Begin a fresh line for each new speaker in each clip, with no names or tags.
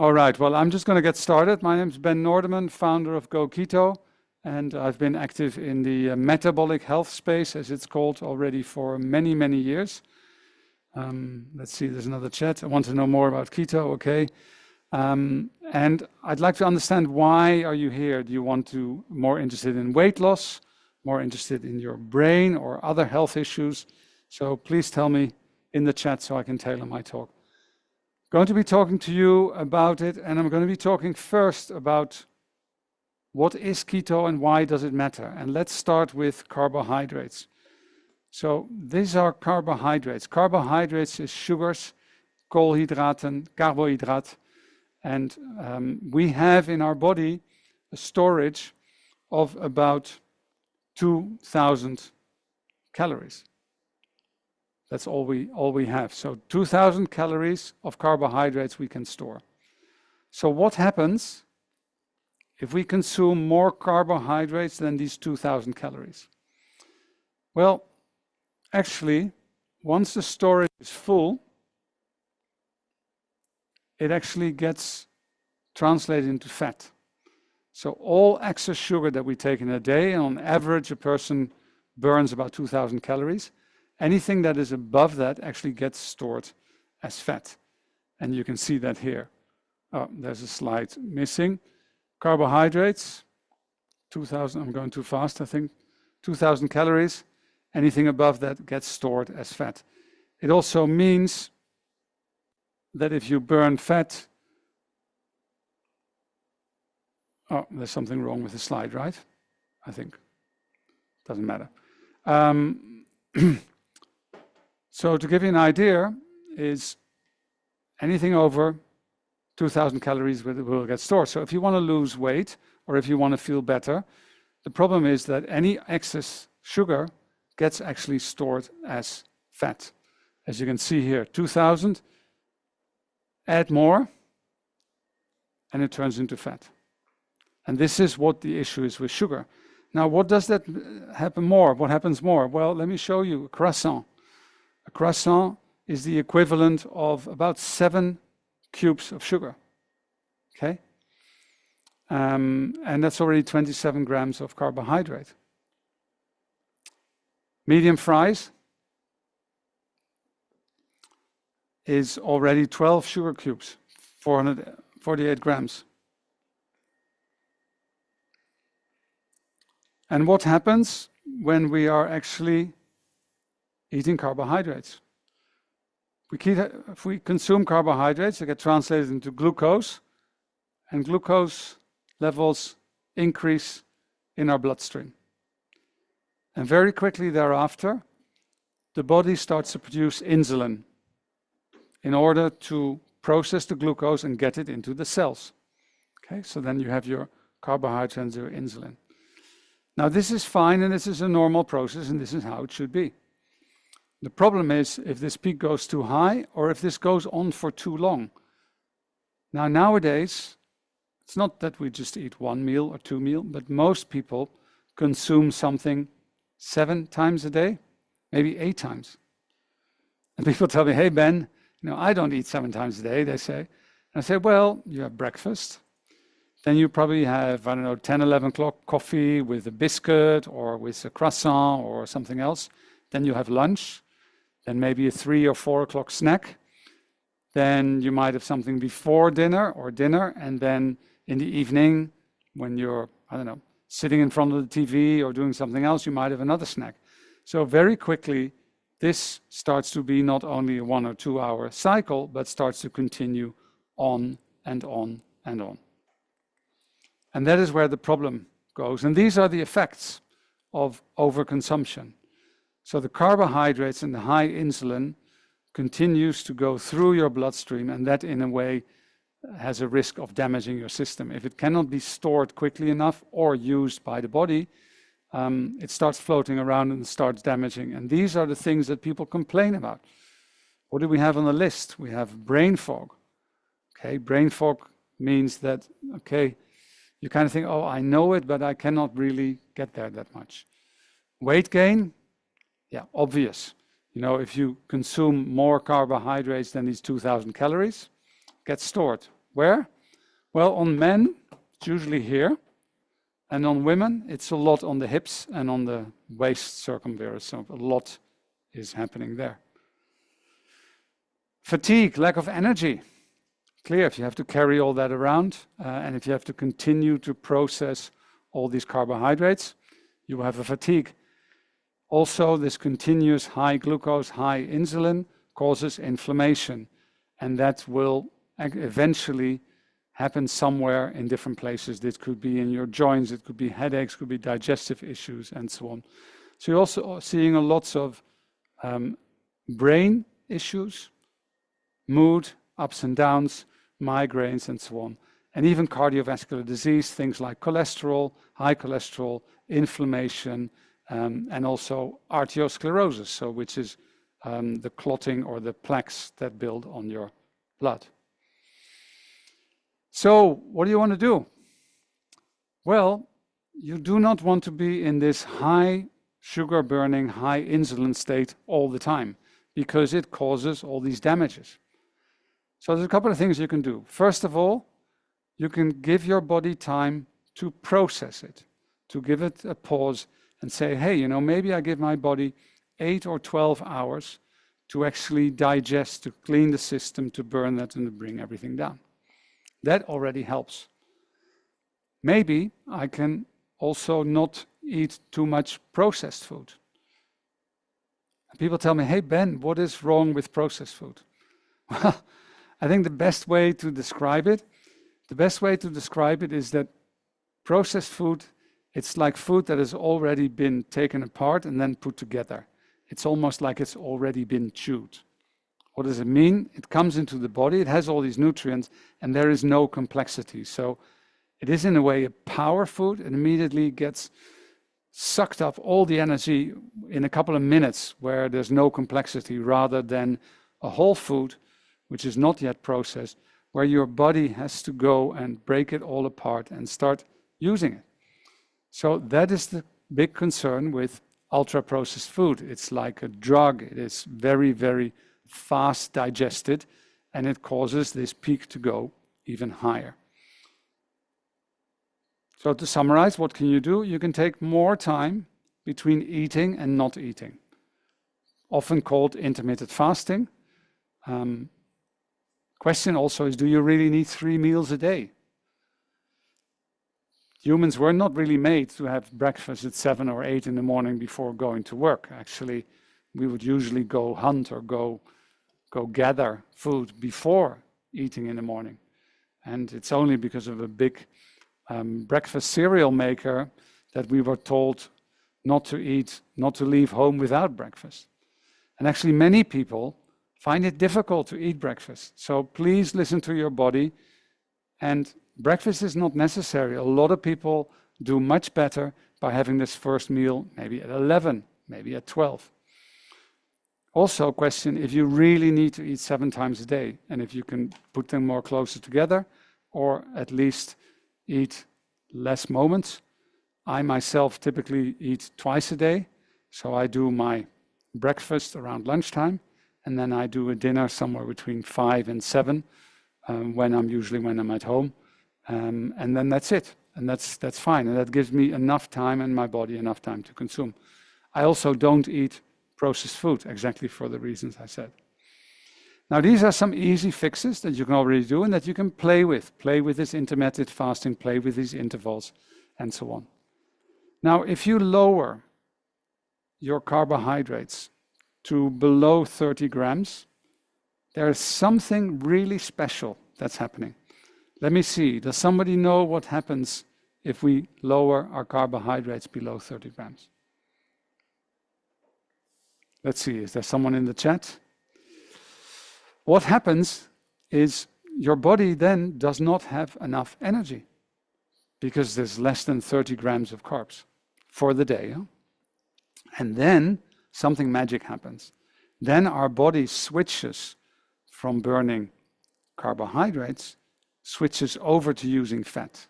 All right, well, I'm just going to get started. My name is Ben Nordemann, founder of Go-Keto, and I've been active in the metabolic health space, as it's called, already for many, many years. Let's see, there's another chat. I want to know more about keto, okay. And I'd like to understand, why are you here? Do you want to more interested in weight loss, more interested in your brain or other health issues? So please tell me in the chat so I can tailor my talk. Going to be talking to you about it, and I'm going to be talking first about what is keto and why does it matter. And let's start with carbohydrates. So these are carbohydrates. Carbohydrates is sugars, koolhydraten, carbohydrate. And we have in our body a storage of about 2,000 calories. That's all we have. So 2,000 calories of carbohydrates we can store. So what happens if we consume more carbohydrates than these 2,000 calories? Well, actually, once the storage is full, it actually gets translated into fat. So all excess sugar that we take in a day, and on average a person burns about 2,000 calories, anything that is above that actually gets stored as fat. And you can see that here. Oh, there's a slide missing. Carbohydrates, 2,000, I'm going too fast, I think. 2,000 calories, anything above that gets stored as fat. It also means that if you burn fat, oh, there's something wrong with the slide, right? I think. Doesn't matter. So to give you an idea, is anything over 2,000 calories will get stored. So if you want to lose weight or if you want to feel better, the problem is that any excess sugar gets actually stored as fat. As you can see here, 2,000, add more, and it turns into fat. And this is what the issue is with sugar. Now, what does that happen more? What happens more? Well, let me show you a croissant. A croissant is the equivalent of about 7 cubes of sugar, okay? And that's already 27 grams of carbohydrate. Medium fries is already 12 sugar cubes, 448 grams. And what happens when we are actually eating carbohydrates? If we consume carbohydrates, they get translated into glucose, and glucose levels increase in our bloodstream. And very quickly thereafter, the body starts to produce insulin in order to process the glucose and get it into the cells. Okay, so then you have your carbohydrates and your insulin. Now this is fine, and this is a normal process, and this is how it should be. The problem is if this peak goes too high or if this goes on for too long. Now nowadays, it's not that we just eat 1 meal or 2 meals, but most people consume something 7 times a day, maybe 8 times. And people tell me, hey Ben, I don't eat 7 times a day, they say. And I say, well, you have breakfast. Then you probably have, 10, 11 o'clock coffee with a biscuit or with a croissant or something else. Then you have lunch. Then maybe a 3 or 4 o'clock snack. Then you might have something before dinner or dinner. And then in the evening, when you're, sitting in front of the TV or doing something else, you might have another snack. So very quickly, this starts to be not only a 1 or 2 hour cycle, but starts to continue on and on and on. And that is where the problem goes. And these are the effects of overconsumption. So the carbohydrates and the high insulin continues to go through your bloodstream, and that in a way has a risk of damaging your system. If it cannot be stored quickly enough or used by the body, it starts floating around and starts damaging. And these are the things that people complain about. What do we have on the list? We have brain fog. Okay, brain fog means that, okay, you kind of think, oh, I know it, but I cannot really get there that much. Weight gain, yeah, obvious. If you consume more carbohydrates than these 2,000 calories, gets stored. Where? Well, on men, it's usually here. And on women, it's a lot on the hips and on the waist circumference. So a lot is happening there. Fatigue, lack of energy. Clear, if you have to carry all that around and if you have to continue to process all these carbohydrates, you will have a fatigue. Also, this continuous high glucose, high insulin causes inflammation, and that will eventually happen somewhere in different places. This could be in your joints, it could be headaches, could be digestive issues, and so on. So you're also seeing lots of brain issues, mood, ups and downs, migraines, and so on. And even cardiovascular disease, things like cholesterol, high cholesterol, inflammation, and also arteriosclerosis, so which is the clotting or the plaques that build on your blood. So what do you want to do? Well, you do not want to be in this high sugar burning, high insulin state all the time, because it causes all these damages. So there's a couple of things you can do. First of all, you can give your body time to process it, to give it a pause and say, hey, you know, maybe I give my body 8 or 12 hours to actually digest, to clean the system, to burn that and to bring everything down. That already helps. Maybe I can also not eat too much processed food. People tell me, hey Ben, what is wrong with processed food? Well, I think the best way to describe it is that processed food, it's like food that has already been taken apart and then put together. It's almost like it's already been chewed. What does it mean? It comes into the body, it has all these nutrients, and there is no complexity. So it is in a way a power food. It immediately gets sucked up all the energy in a couple of minutes where there's no complexity, rather than a whole food, which is not yet processed, where your body has to go and break it all apart and start using it. So that is the big concern with ultra-processed food. It's like a drug. It is very, very fast digested, and it causes this peak to go even higher. So to summarize, what can you do? You can take more time between eating and not eating, often called intermittent fasting. Question also is, do you really need 3 meals a day? Humans were not really made to have breakfast at 7 or 8 in the morning before going to work. Actually, we would usually go hunt or go gather food before eating in the morning. And it's only because of a big breakfast cereal maker that we were told not to leave home without breakfast. And actually many people find it difficult to eat breakfast. So please listen to your body. And breakfast is not necessary. A lot of people do much better by having this first meal maybe at 11, maybe at 12. Also, question if you really need to eat 7 times a day, and if you can put them more closer together, or at least eat less moments. I myself typically eat twice a day. So I do my breakfast around lunchtime, and then I do a dinner somewhere between 5 and 7 when I'm at home. And then that's it. And that's fine. And that gives me enough time and my body enough time to consume. I also don't eat processed food, exactly for the reasons I said. Now, these are some easy fixes that you can already do and that you can play with. Play with this intermittent fasting, play with these intervals, and so on. Now, if you lower your carbohydrates to below 30 grams, there's something really special that's happening. Let me see. Does somebody know what happens if we lower our carbohydrates below 30 grams? Let's see. Is there someone in the chat? What happens is your body then does not have enough energy because there's less than 30 grams of carbs for the day. Huh? And then something magic happens. Then our body switches from burning carbohydrates, switches over to using fat.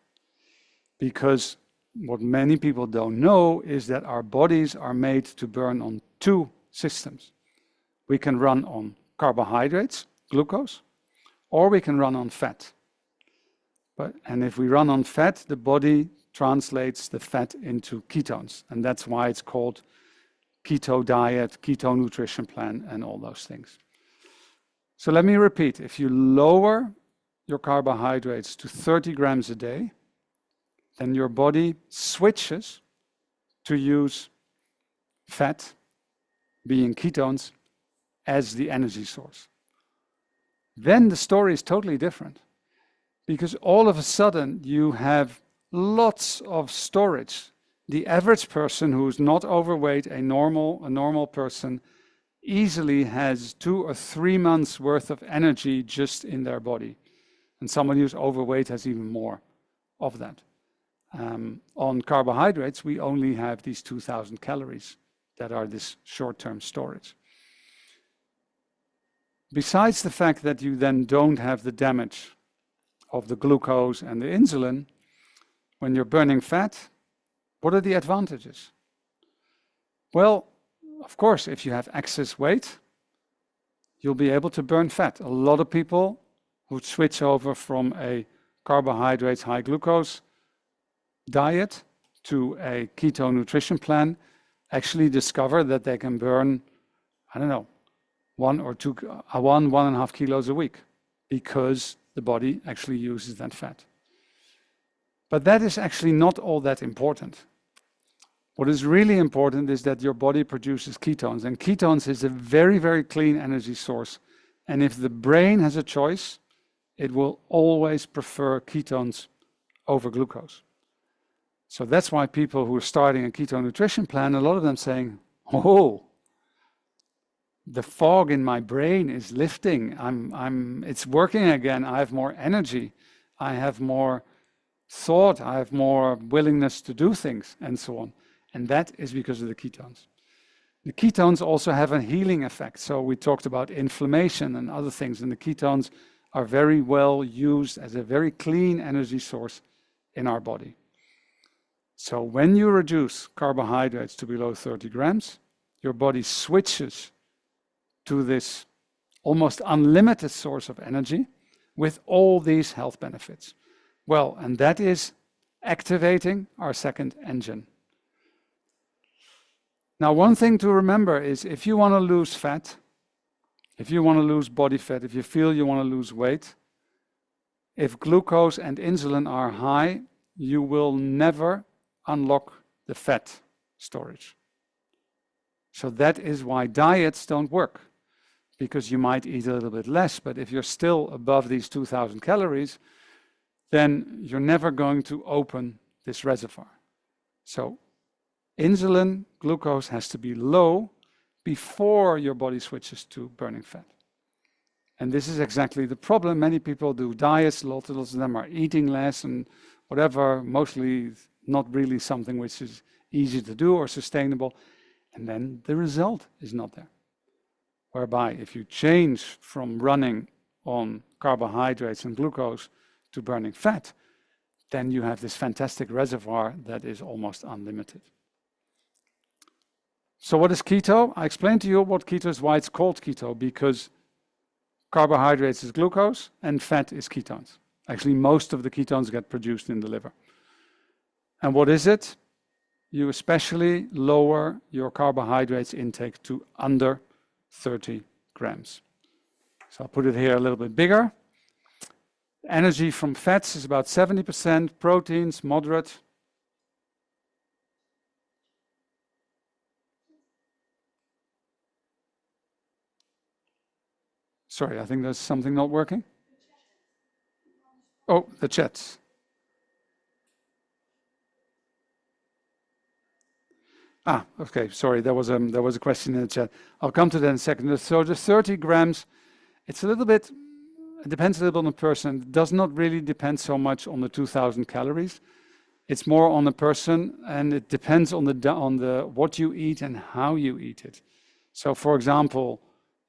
Because what many people don't know is that our bodies are made to burn on 2 systems. We can run on carbohydrates, glucose, or we can run on fat, And if we run on fat, the body translates the fat into ketones. And that's why it's called keto diet, keto nutrition plan, and all those things. So let me repeat, if you lower your carbohydrates to 30 grams a day, then your body switches to use fat, being ketones, as the energy source. Then the story is totally different, because all of a sudden you have lots of storage. The average person who's not overweight, a normal person, easily has 2 or 3 months worth of energy just in their body. And someone who's overweight has even more of that. On carbohydrates, we only have these 2,000 calories that are this short-term storage. Besides the fact that you then don't have the damage of the glucose and the insulin, when you're burning fat, what are the advantages? Well, of course, if you have excess weight, you'll be able to burn fat. A lot of people who switch over from a carbohydrates, high glucose diet to a keto nutrition plan actually discover that they can burn, I don't know, 1.5 kilos a week, because the body actually uses that fat. But that is actually not all that important. What is really important is that your body produces ketones, and ketones is a very, very clean energy source. And if the brain has a choice, it will always prefer ketones over glucose. So that's why people who are starting a keto nutrition plan, a lot of them saying, oh, the fog in my brain is lifting. It's working again. I have more energy. I have more thought. I have more willingness to do things, and so on. And that is because of the ketones. The ketones also have a healing effect. So we talked about inflammation and other things, and the ketones are very well used as a very clean energy source in our body. So when you reduce carbohydrates to below 30 grams, your body switches to this almost unlimited source of energy with all these health benefits. Well, and that is activating our second engine. Now, one thing to remember is if you want to lose fat, if you want to lose body fat, if you feel you want to lose weight, if glucose and insulin are high, you will never unlock the fat storage. So that is why diets don't work, because you might eat a little bit less, but if you're still above these 2,000 calories, then you're never going to open this reservoir. So insulin, glucose has to be low before your body switches to burning fat. And this is exactly the problem. Many people do diets, lots of them are eating less and whatever, mostly not really something which is easy to do or sustainable. And then the result is not there. Whereby if you change from running on carbohydrates and glucose to burning fat, then you have this fantastic reservoir that is almost unlimited. So what is keto? I explained to you what keto is, why it's called keto, because carbohydrates is glucose and fat is ketones. Actually, most of the ketones get produced in the liver. And what is it? You especially lower your carbohydrates intake to under 30 grams. So I'll put it here a little bit bigger. Energy from fats is about 70%, proteins, moderate. Sorry, I think there's something not working. Oh, the chat. Okay, sorry, there was a question in the chat. I'll come to that in a second. So the 30 grams, it's a little bit, it depends a little bit on the person. It does not really depend so much on the 2,000 calories. It's more on the person, and it depends on the what you eat and how you eat it. So for example,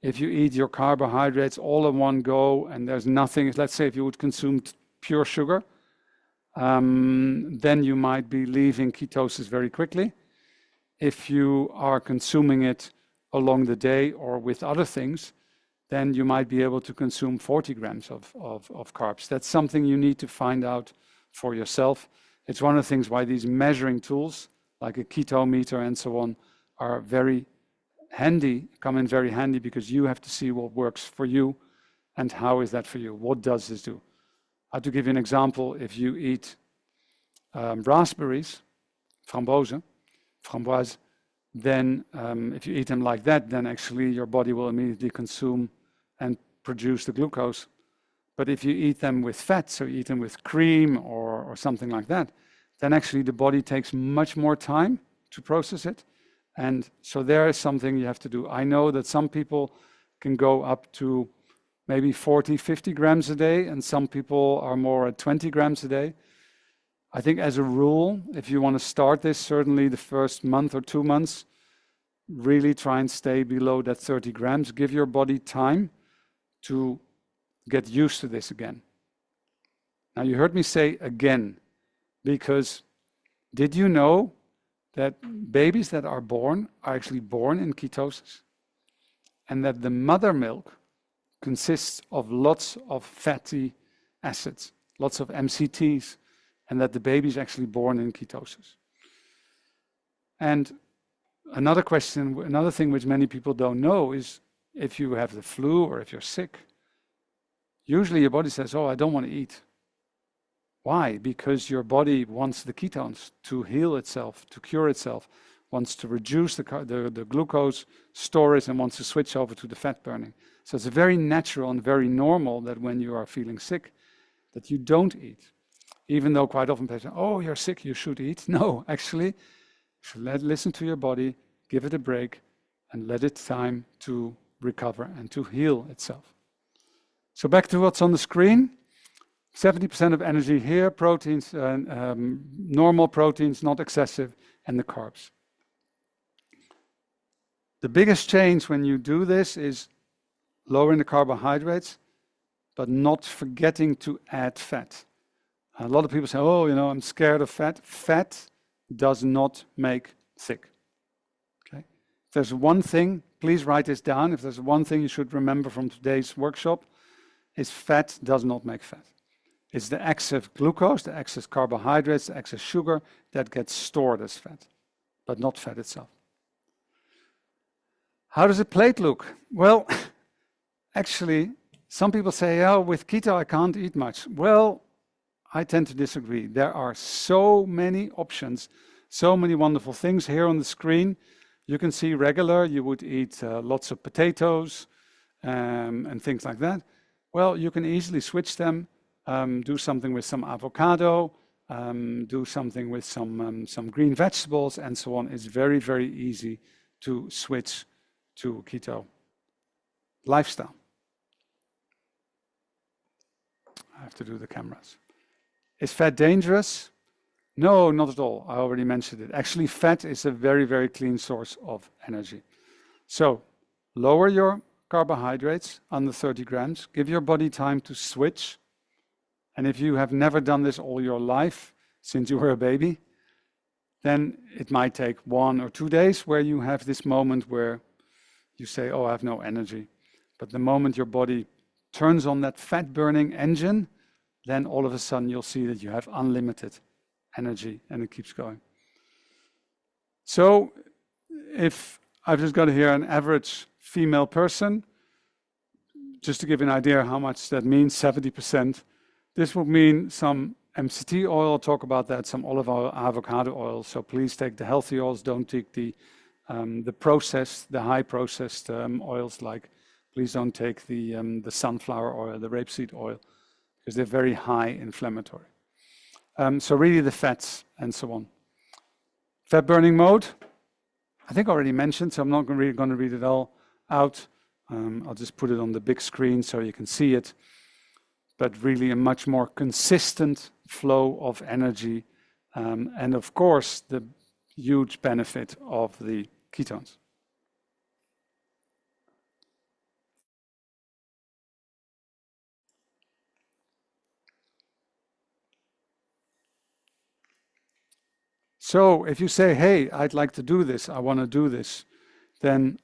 if you eat your carbohydrates all in one go and there's nothing, let's say if you would consume pure sugar, then you might be leaving ketosis very quickly. If you are consuming it along the day or with other things, then you might be able to consume 40 grams of carbs. That's something you need to find out for yourself. It's one of the things why these measuring tools, like a keto meter and so on, are very handy, come in very handy, because you have to see what works for you and how is that for you. What does this do? To give you an example, if you eat raspberries, framboise, then if you eat them like that, then actually your body will immediately consume and produce the glucose. But if you eat them with fat, so you eat them with cream or something like that, then actually the body takes much more time to process it. And so there is something you have to do. I know that some people can go up to maybe 40, 50 grams a day, and some people are more at 20 grams a day. I think as a rule, if you want to start this, certainly the first month or 2 months, really try and stay below that 30 grams. Give your body time to get used to this again. Now you heard me say again, because did you know that babies that are born are actually born in ketosis? And that the mother milk consists of lots of fatty acids, lots of MCTs, and that the baby is actually born in ketosis. And another question, another thing which many people don't know is if you have the flu or if you're sick, usually your body says, oh, I don't want to eat. Why? Because your body wants the ketones to heal itself, to cure itself, wants to reduce the glucose storage and wants to switch over to the fat burning. So it's very natural and very normal that when you are feeling sick, that you don't eat. Even though quite often people say, oh, you're sick, you should eat. No, actually, you should listen to your body, give it a break, and let it time to recover and to heal itself. So back to what's on the screen. 70% of energy here, proteins, normal proteins, not excessive, and the carbs. The biggest change when you do this is lowering the carbohydrates, but not forgetting to add fat. A lot of people say, oh, I'm scared of fat. Fat does not make sick. Okay? If there's one thing, please write this down. If there's one thing you should remember from today's workshop, is fat does not make fat. It's the excess glucose, the excess carbohydrates, the excess sugar that gets stored as fat, but not fat itself. How does a plate look? Well, actually, some people say, oh, with keto I can't eat much. Well, I tend to disagree. There are so many options, so many wonderful things here on the screen. You can see regular, you would eat lots of potatoes and things like that. Well, you can easily switch them, do something with some avocado, do something with some green vegetables and so on. It's very, very easy to switch to keto lifestyle. I have to do the cameras. Is fat dangerous? No, not at all. I already mentioned it. Actually, fat is a very, very clean source of energy. So lower your carbohydrates under 30 grams. Give your body time to switch. And if you have never done this all your life, since you were a baby, then it might take 1 or 2 days where you have this moment where you say, oh, I have no energy. But the moment your body turns on that fat-burning engine, then all of a sudden you'll see that you have unlimited energy and it keeps going. So if I've just got here an average female person, just to give you an idea how much that means, 70%, this would mean some MCT oil, I'll talk about that, some olive oil, avocado oil. So please take the healthy oils, don't take the processed, the high processed oils, like please don't take the sunflower oil, the rapeseed oil, because they're very high inflammatory. So really the fats and so on. Fat burning mode, I think I already mentioned, so I'm not really going to read it all out. I'll just put it on the big screen so you can see it. But really a much more consistent flow of energy. And of course, the huge benefit of the ketones. So if you say, hey, I'd like to do this, I want to do this, then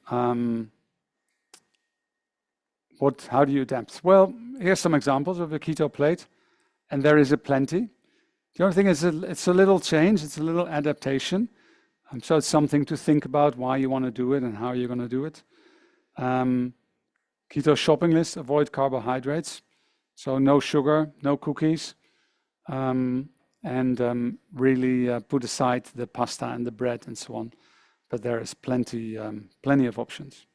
how do you adapt? Well, here's some examples of a keto plate, and there is a plenty. The only thing is it's a little change, it's a little adaptation. So it's something to think about why you want to do it and how you're going to do it. Keto shopping list, avoid carbohydrates. So no sugar, no cookies, and really put aside the pasta and the bread and so on. But there is plenty of options.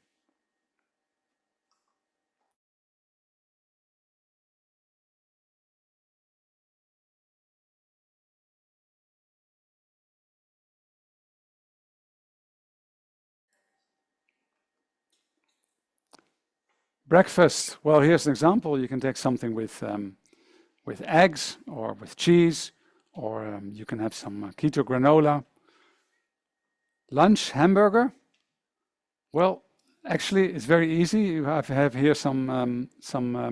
Breakfast. Well, here's an example. You can take something with eggs or with cheese, or you can have some keto granola. Lunch, hamburger. Well, actually, it's very easy. You have here some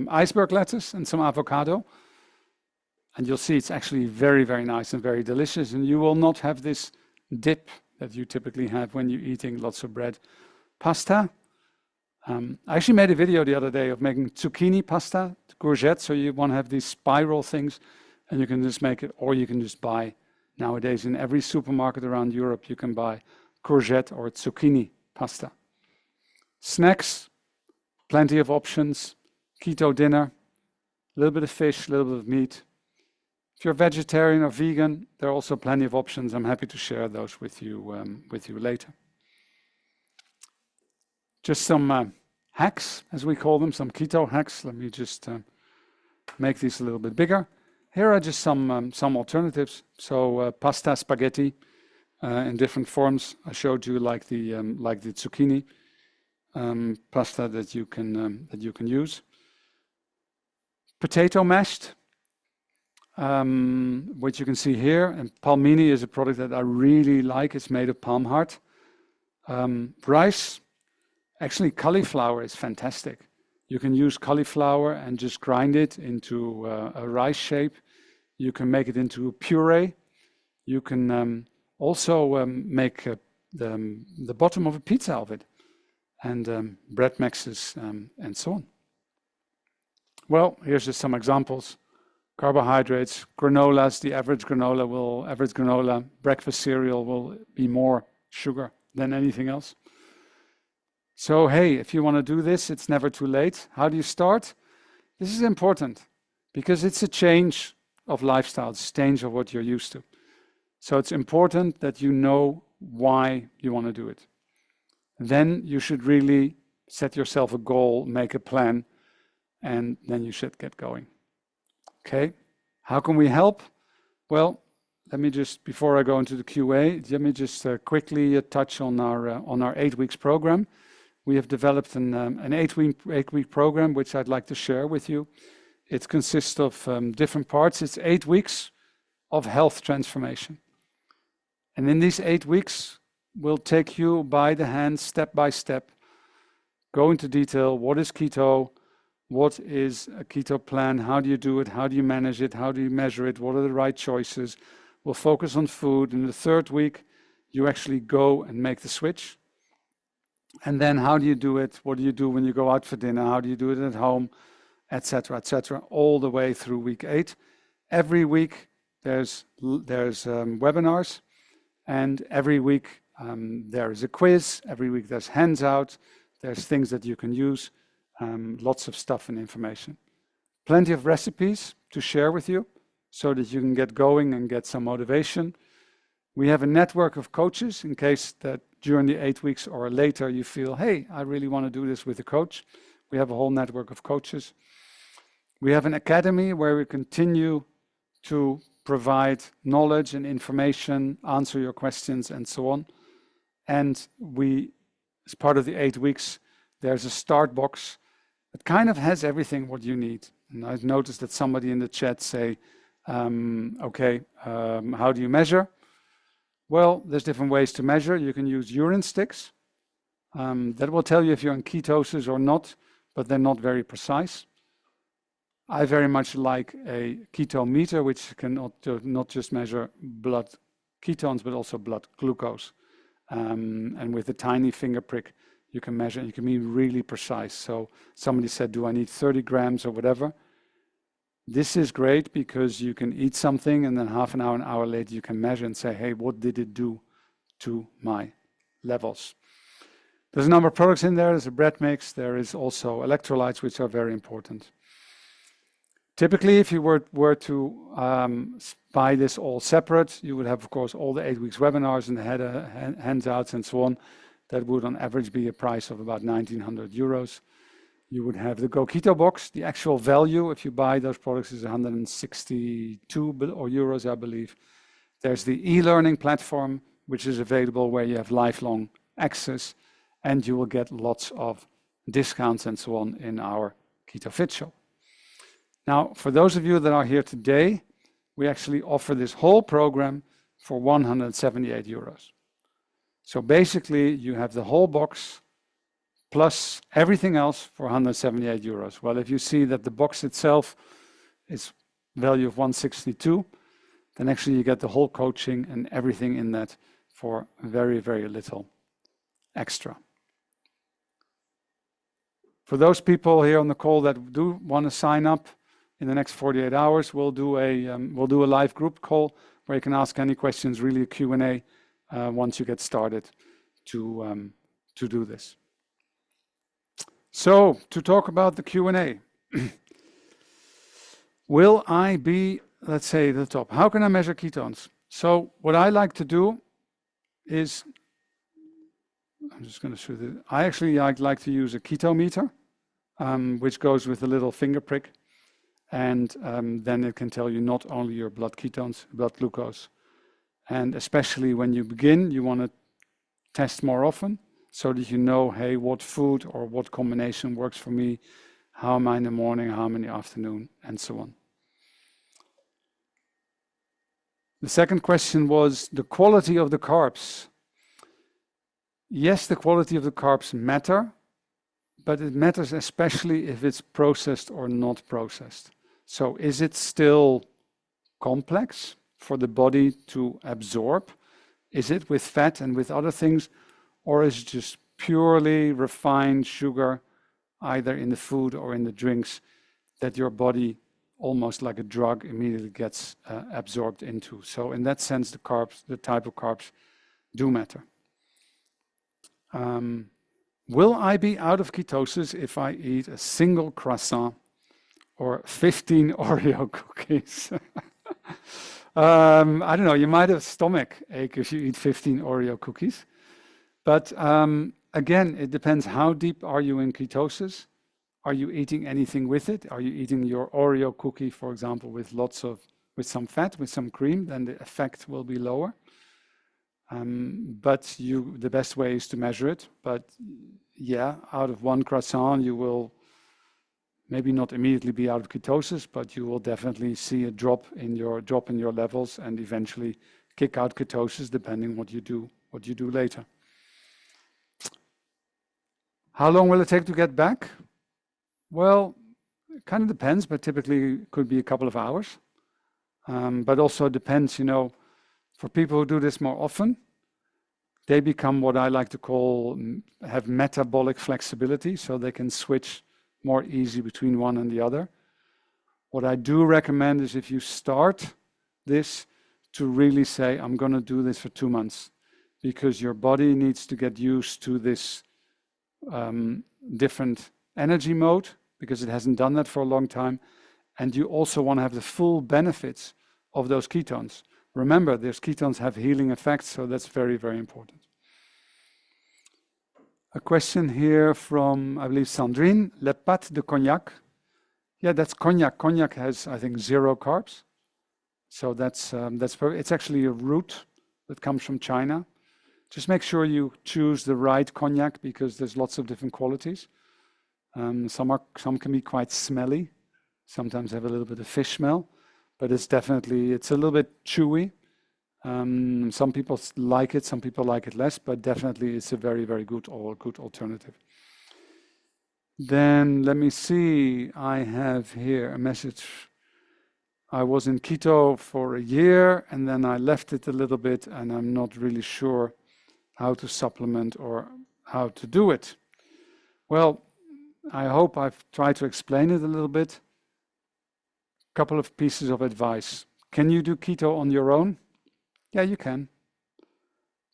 iceberg lettuce and some avocado, and you'll see it's actually very, very nice and very delicious. And you will not have this dip that you typically have when you're eating lots of bread. Pasta. I actually made a video the other day of making zucchini pasta, courgette. So you want to have these spiral things, and you can just make it, or you can just buy nowadays in every supermarket around Europe. You can buy courgette or zucchini pasta. Snacks, plenty of options. Keto dinner, a little bit of fish, a little bit of meat. If you're vegetarian or vegan, there are also plenty of options. I'm happy to share those with you later. Just some hacks, as we call them, some keto hacks. Let me just make these a little bit bigger. Here are just some alternatives. So pasta, spaghetti in different forms. I showed you like the zucchini pasta that you can use. Potato mashed, which you can see here. And palmini is a product that I really like. It's made of palm heart. Rice. Actually, cauliflower is fantastic. You can use cauliflower and just grind it into a rice shape. You can make it into a puree. You can also make the bottom of a pizza of it, and bread mixes and so on. Well, here's just some examples. Carbohydrates, granolas, the average granola breakfast cereal will be more sugar than anything else. So, hey, if you want to do this, it's never too late. How do you start? This is important because it's a change of lifestyle, it's a change of what you're used to. So it's important that you know why you want to do it. Then you should really set yourself a goal, make a plan, and then you should get going. Okay, how can we help? Well, let me just, before I go into the QA, let me just quickly touch on our 8 weeks program. We have developed an 8-week program, which I'd like to share with you. It consists of different parts. It's 8 weeks of health transformation. And in these 8 weeks, we'll take you by the hand, step by step, go into detail. What is keto? What is a keto plan? How do you do it? How do you manage it? How do you measure it? What are the right choices? We'll focus on food. In the 3rd week, you actually go and make the switch. And then how do you do it? What do you do when you go out for dinner? How do you do it at home? Etc., all the way through week 8. Every week there's webinars, and every week there is a quiz. Every week there's hands out. There's things that you can use. Lots of stuff and information. Plenty of recipes to share with you so that you can get going and get some motivation. We have a network of coaches in case that during the 8 weeks or later you feel, hey, I really want to do this with a coach. We have a whole network of coaches. We have an academy where we continue to provide knowledge and information, answer your questions and so on. And we, as part of the 8 weeks, there's a start box that kind of has everything what you need. And I've noticed that somebody in the chat say, how do you measure? Well, there's different ways to measure. You can use urine sticks. That will tell you if you're in ketosis or not, but they're not very precise. I very much like a keto meter, which can not just measure blood ketones, but also blood glucose. And with a tiny finger prick, you can measure, and you can be really precise. So somebody said, do I need 30 grams or whatever? This is great because you can eat something and then half an hour later you can measure and say, hey, what did it do to my levels? There's a number of products in there. There's a bread mix. There is also electrolytes, which are very important. Typically, if you were to buy this all separate, you would have, of course, all the 8 weeks webinars and the handouts and so on. That would on average be a price of about 1,900 euros. You would have the Go-Keto box. The actual value, if you buy those products, is 162 euros, I believe. There's the e-learning platform, which is available where you have lifelong access, and you will get lots of discounts and so on in our Keto Fit shop. Now, for those of you that are here today, we actually offer this whole program for 178 euros. So basically, you have the whole box plus everything else for 178 euros. Well, if you see that the box itself is value of 162, then actually you get the whole coaching and everything in that for very, very little extra. For those people here on the call that do want to sign up, in the next 48 hours, we'll do a live group call where you can ask any questions, really a Q&A, once you get started to do this. So, to talk about the Q&A. Will I be, let's say, at the top? How can I measure ketones? So, what I like to do is, I'm just going to show this. I actually like to use a keto meter, which goes with a little finger prick. And then it can tell you not only your blood ketones, blood glucose. And especially when you begin, you want to test more often so that you know, hey, what food or what combination works for me, how am I in the morning, how am I in the afternoon, and so on. The second question was the quality of the carbs. Yes, the quality of the carbs matter, but it matters especially if it's processed or not processed. So is it still complex for the body to absorb? Is it with fat and with other things? Or is it just purely refined sugar, either in the food or in the drinks, that your body, almost like a drug, immediately gets absorbed into? So in that sense, the carbs, the type of carbs, do matter. Will I be out of ketosis if I eat a single croissant or 15 Oreo cookies? I don't know, you might have stomach ache if you eat 15 Oreo cookies. But again, it depends how deep are you in ketosis. Are you eating anything with it? Are you eating your Oreo cookie, for example, with some fat, with some cream? Then the effect will be lower. But the best way is to measure it. But yeah, out of one croissant, you will maybe not immediately be out of ketosis, but you will definitely see a drop in your levels and eventually kick out ketosis, depending what you do later. How long will it take to get back? Well, it kind of depends, but typically it could be a couple of hours. But also depends, for people who do this more often, they become what I like to call, have metabolic flexibility, so they can switch more easy between one and the other. What I do recommend is if you start this, to really say, I'm going to do this for 2 months, because your body needs to get used to this different energy mode, because it hasn't done that for a long time. And you also want to have the full benefits of those ketones. Remember, those ketones have healing effects, so that's very, very important. A question here from, I believe, Sandrine. Le pâte de cognac. Yeah, that's cognac. Cognac has, I think, 0 carbs. So that's it's actually a root that comes from China. Just make sure you choose the right cognac, because there's lots of different qualities. Some can be quite smelly. Sometimes have a little bit of fish smell, but it's a little bit chewy. Some people like it, some people like it less, but definitely it's a very, very good alternative. Then let me see, I have here a message. I was in keto for a year and then I left it a little bit and I'm not really sure how to supplement or how to do it. Well, I hope I've tried to explain it a little bit. Couple of pieces of advice. Can you do keto on your own? Yeah, you can.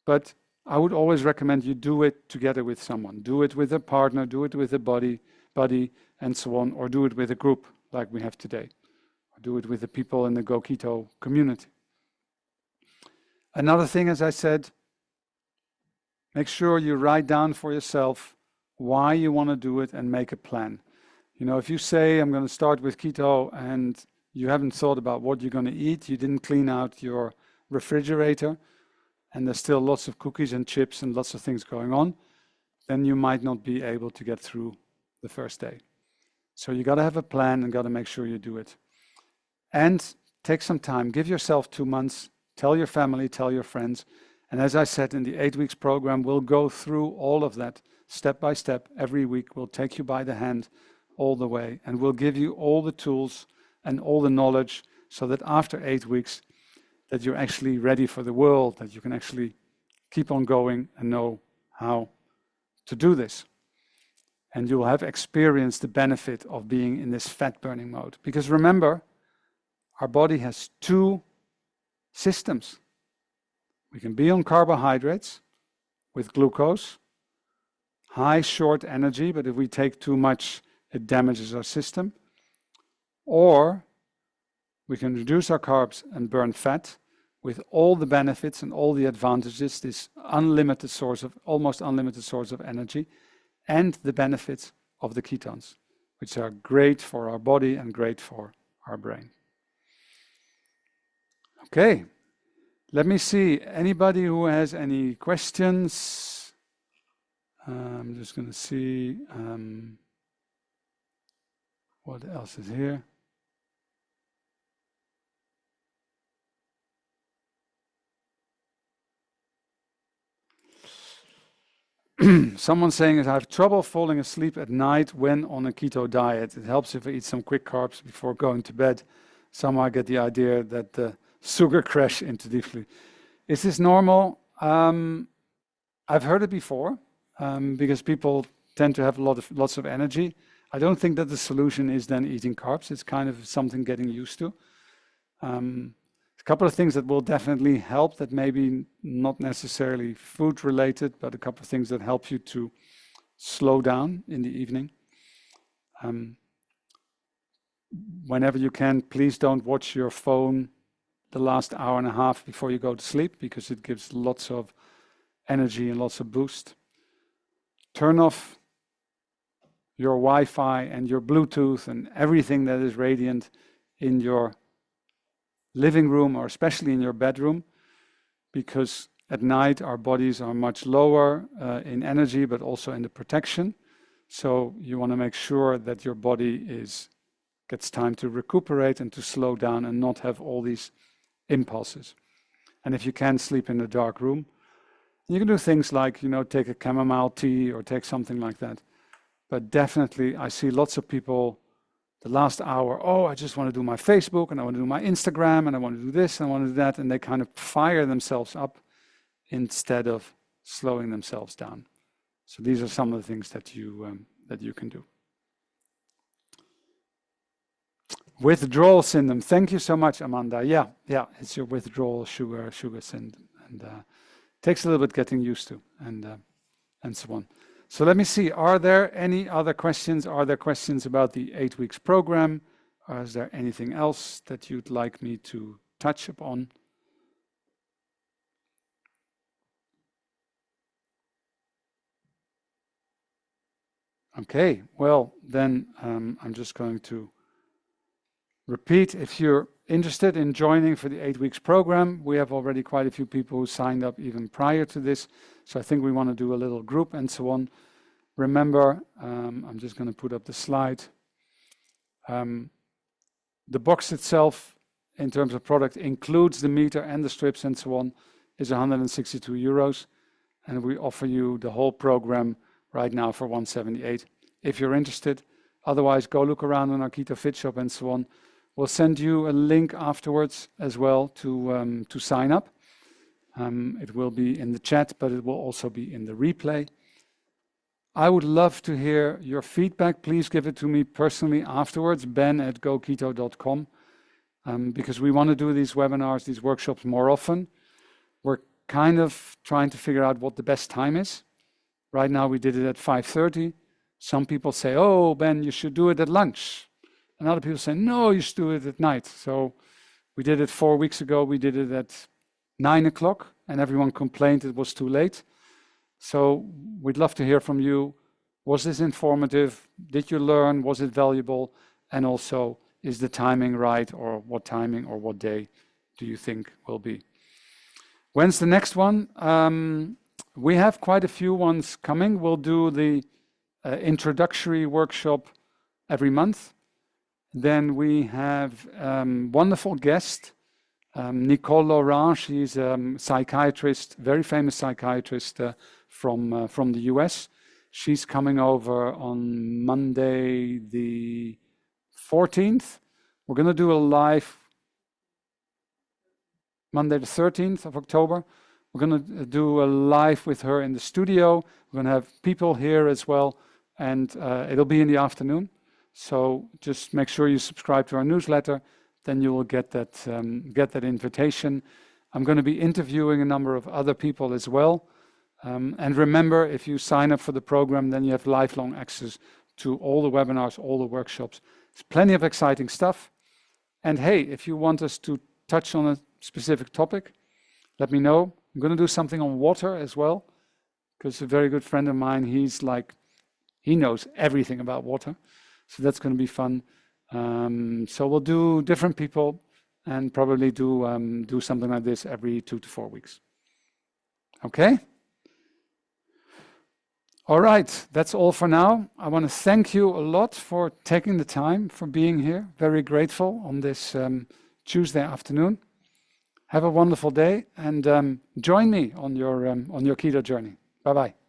But I would always recommend you do it together with someone. Do it with a partner, do it with a buddy, and so on, or do it with a group like we have today. Or do it with the people in the Go-Keto community. Another thing, as I said, make sure you write down for yourself why you want to do it and make a plan. You know, if you say, I'm going to start with keto and you haven't thought about what you're going to eat, you didn't clean out your refrigerator, and there's still lots of cookies and chips and lots of things going on, then you might not be able to get through the first day. So you got to have a plan and got to make sure you do it. And take some time, give yourself 2 months, tell your family, tell your friends. And as I said, in the 8 weeks program, we'll go through all of that step by step. Every week, we'll take you by the hand all the way, and we'll give you all the tools and all the knowledge so that after 8 weeks, that you're actually ready for the world, that you can actually keep on going and know how to do this. And you'll have experienced the benefit of being in this fat burning mode. Because remember, our body has 2 systems. We can be on carbohydrates with glucose, high short energy, but if we take too much, it damages our system. Or we can reduce our carbs and burn fat with all the benefits and all the advantages, this unlimited source of, almost unlimited source of energy, and the benefits of the ketones, which are great for our body and great for our brain. Okay, let me see, anybody who has any questions? I'm just going to see what else is here. Someone saying is, I have trouble falling asleep at night when on a keto diet. It helps if I eat some quick carbs before going to bed. Somehow I get the idea that the sugar crash into deep sleep. Is this normal? I've heard it before because people tend to have lots of energy. I don't think that the solution is then eating carbs. It's kind of something getting used to. A couple of things that will definitely help, that maybe not necessarily food related, but a couple of things that help you to slow down in the evening. Whenever you can, please don't watch your phone the last hour and a half before you go to sleep, because it gives lots of energy and lots of boost. Turn off your Wi-Fi and your Bluetooth and everything that is radiant in your living room, or especially in your bedroom, because at night our bodies are much lower in energy, but also in the protection. So you want to make sure that your body gets time to recuperate and to slow down and not have all these impulses. And if you can, sleep in a dark room. You can do things like, take a chamomile tea or take something like that. But definitely, I see lots of people the last hour, I just want to do my Facebook and I want to do my Instagram and I want to do this and I want to do that, and they kind of fire themselves up instead of slowing themselves down. So these are some of the things that you can do. Withdrawal syndrome. Thank you so much, Amanda. Yeah, it's your withdrawal sugar syndrome, and takes a little bit getting used to, and so on. So let me see, are there any other questions? Are there questions about the 8 weeks program? Or is there anything else that you'd like me to touch upon? Okay, well, then I'm just going to repeat. If you're interested in joining for the 8 weeks program, we have already quite a few people who signed up even prior to this. So I think we want to do a little group and so on. Remember, I'm just going to put up the slide. The box itself, in terms of product, includes the meter and the strips and so on, is 162 euros. And we offer you the whole program right now for 178 if you're interested. Otherwise, go look around on our Keto Fit Shop and so on. We'll send you a link afterwards as well to sign up. It will be in the chat, but it will also be in the replay. I would love to hear your feedback. Please give it to me personally afterwards, ben@goketo.com, because we want to do these webinars, these workshops more often. We're kind of trying to figure out what the best time is. Right now we did it at 5:30. Some people say, oh, Ben, you should do it at lunch. And other people say, no, you should do it at night. So we did it 4 weeks ago. We did it at 9 o'clock, and everyone complained it was too late. So we'd love to hear from you. Was this informative? Did you learn? Was it valuable? And also, is the timing right, or what timing or what day do you think will be? When's the next one? We have quite a few ones coming. We'll do the introductory workshop every month. Then we have wonderful guest, Nicole Laurent. She's a psychiatrist, very famous psychiatrist from the US. She's coming over on Monday the 14th. We're going to do a live Monday the 13th of October. We're going to do a live with her in the studio. We're going to have people here as well, and it'll be in the afternoon. So just make sure you subscribe to our newsletter, then you will get that invitation. I'm going to be interviewing a number of other people as well. And remember, if you sign up for the program, then you have lifelong access to all the webinars, all the workshops. There's plenty of exciting stuff. And hey, if you want us to touch on a specific topic, let me know. I'm going to do something on water as well, because a very good friend of mine, he knows everything about water. So that's going to be fun. So we'll do different people and probably do something like this every 2 to 4 weeks. Okay? All right, that's all for now. I want to thank you a lot for taking the time, for being here. Very grateful on this Tuesday afternoon. Have a wonderful day, and join me on your keto journey. Bye-bye.